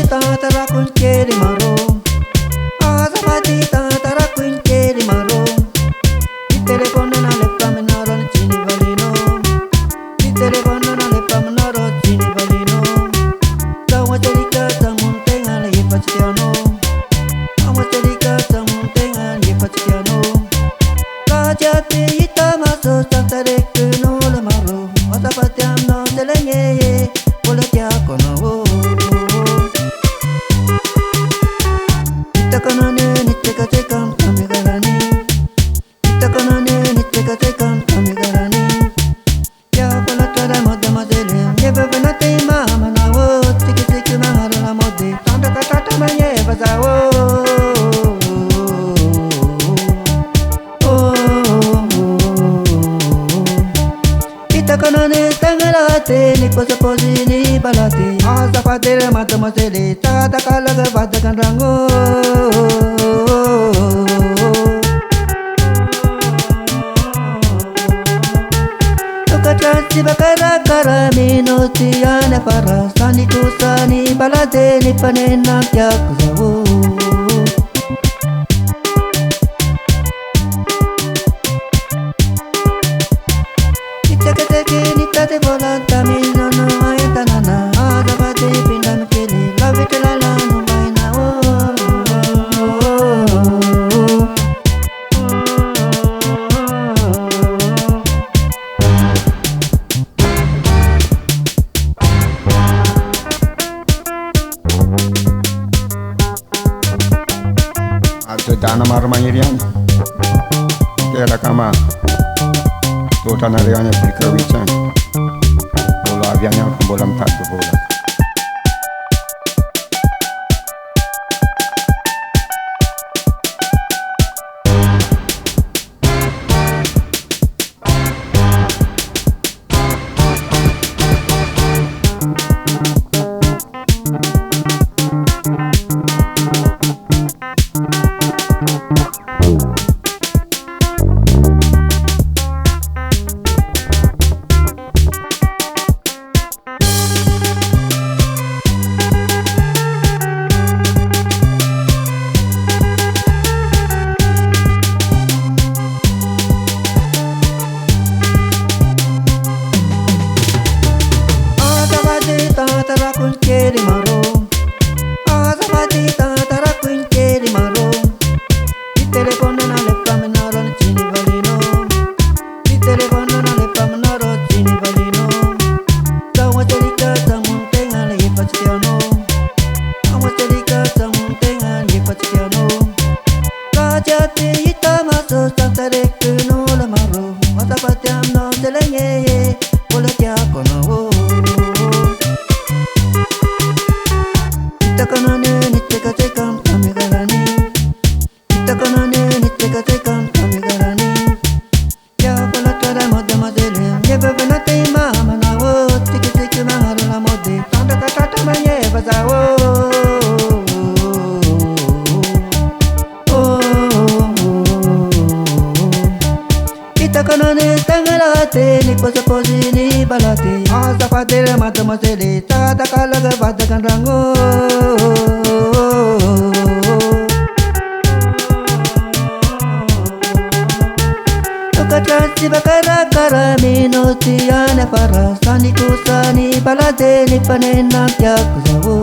tara kun keri maro Azapati tara kun keri maro Itere kono na le pamenaro chini valino Itere kono na le pamenaro chini valino Tawa terika tamuntenga le yepachtiano Tawa terika tamuntenga le yepachtiano Kajati itamaso tantare kuno le maro Azapati amno selenge Bola kya kono Itakanane niteka tekam tamegarani Itakanane niteka tekam tamegarani Ya bola tada moda madele Ye bebena te mama na wo Tiki tiki mahara na mode Tanda katata manye bazawo Itakanane tangalate Ni posa posi ni balate Asa padere mata masele Tada kalaga vadagan rango Tukachasi bakara kara minuti ane para Sani kusani balade ni panena kya kuzawo Itakateke nitate volanta mino no aita nana Azapate pindan kili lavite lala no maina Alto dana marmangirian Kera kama Tota narianya pilkrawichan Bola avianya bolam tatu bola Tara kun keri maro Azapati tara kun keri maro Itere kono na le pamenaro chini valino Itere kono na le pamenaro chini valino Tawa terika tamuntenga le yepachtiano Tawa terika tamuntenga le yepachtiano Kajati itamaso tantare kuno le maro Azapati amno selenge Bola kya kono Itakanane niteka tekam tamegarani Itakanane niteka tekam tamegarani Ya bola tada moda madele Ye bebena te mama na wo Tiki tiki mahara na mode Tanda katata manye bazawo Itakanane tangalate Ni posa posi ni balate Asa padere mata masele Tada kalaga vadagan rango Tukachasi bakara kara minuti ane para Sani kusani balade ni panena kya kuzawo